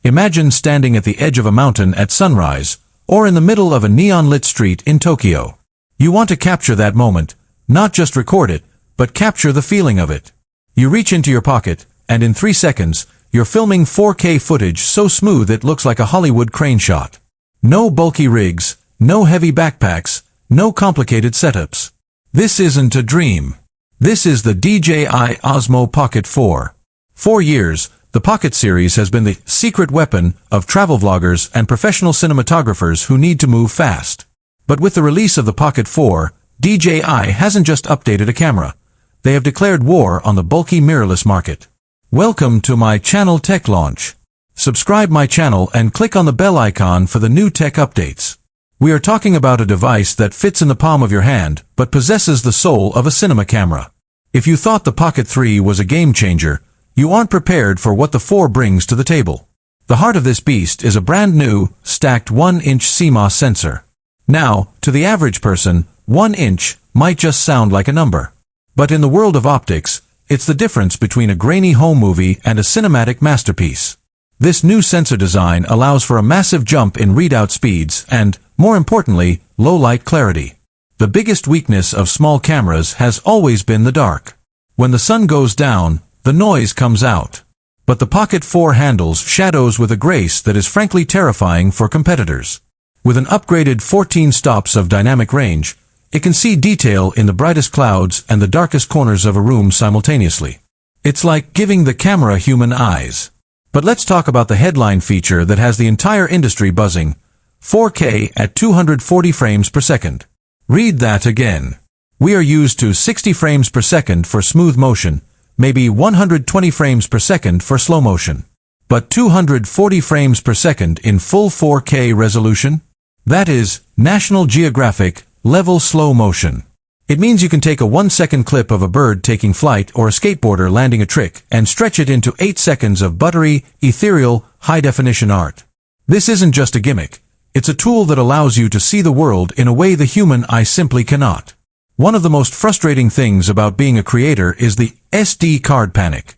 Imagine standing at the edge of a mountain at sunrise, or in the middle of a neon-lit street in Tokyo. You want to capture that moment, not just record it, but capture the feeling of it. You reach into your pocket, and in 3 seconds, you're filming 4K footage so smooth it looks like a Hollywood crane shot. No bulky rigs, no heavy backpacks, no complicated setups. This isn't a dream. This is the DJI Osmo Pocket 4. For years, the Pocket series has been the secret weapon of travel vloggers and professional cinematographers who need to move fast. But with the release of the Pocket 4, DJI hasn't just updated a camera. They have declared war on the bulky mirrorless market. Welcome to my channel Tech Launch. Subscribe my channel and click on the bell icon for the new tech updates. We are talking about a device that fits in the palm of your hand, but possesses the soul of a cinema camera. If you thought the Pocket 3 was a game changer, you aren't prepared for what the 4 brings to the table. The heart of this beast is a brand new, stacked 1-inch CMOS sensor. Now, to the average person, 1 inch might just sound like a number. But in the world of optics, it's the difference between a grainy home movie and a cinematic masterpiece. This new sensor design allows for a massive jump in readout speeds and, more importantly, low light clarity. The biggest weakness of small cameras has always been the dark. When the sun goes down, the noise comes out. But the Pocket 4 handles shadows with a grace that is frankly terrifying for competitors. With an upgraded 14 stops of dynamic range, it can see detail in the brightest clouds and the darkest corners of a room simultaneously. It's like giving the camera human eyes. But let's talk about the headline feature that has the entire industry buzzing: 4K at 240 frames per second. Read that again. We are used to 60 frames per second for smooth motion, maybe 120 frames per second for slow motion. But 240 frames per second in full 4K resolution? That is National Geographic level slow motion. It means you can take a 1-second clip of a bird taking flight or a skateboarder landing a trick and stretch it into 8 seconds of buttery, ethereal, high-definition art. This isn't just a gimmick. It's a tool that allows you to see the world in a way the human eye simply cannot. One of the most frustrating things about being a creator is the SD card panic.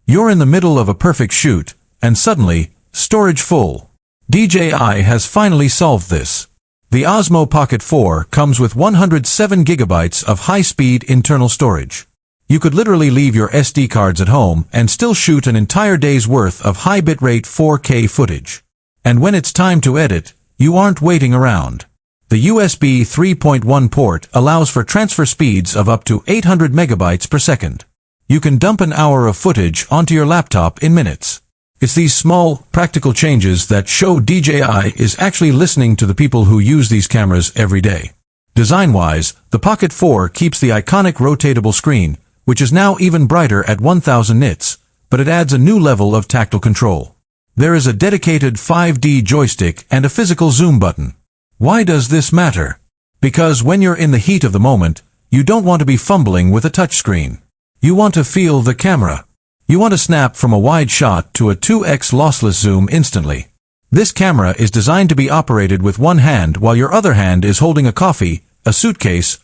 You're in the middle of a perfect shoot, and suddenly, storage full. DJI has finally solved this. The Osmo Pocket 4 comes with 107 gigabytes of high-speed internal storage. You could literally leave your SD cards at home and still shoot an entire day's worth of high bitrate 4K footage. And when it's time to edit, you aren't waiting around. The USB 3.1 port allows for transfer speeds of up to 800 megabytes per second. You can dump an hour of footage onto your laptop in minutes. It's these small, practical changes that show DJI is actually listening to the people who use these cameras every day. Design-wise, the Pocket 4 keeps the iconic rotatable screen, which is now even brighter at 1000 nits, but it adds a new level of tactile control. There is a dedicated 5D joystick and a physical zoom button. Why does this matter? Because when you're in the heat of the moment, you don't want to be fumbling with a touchscreen. You want to feel the camera. You want to snap from a wide shot to a 2x lossless zoom instantly. This camera is designed to be operated with one hand while your other hand is holding a coffee, a suitcase,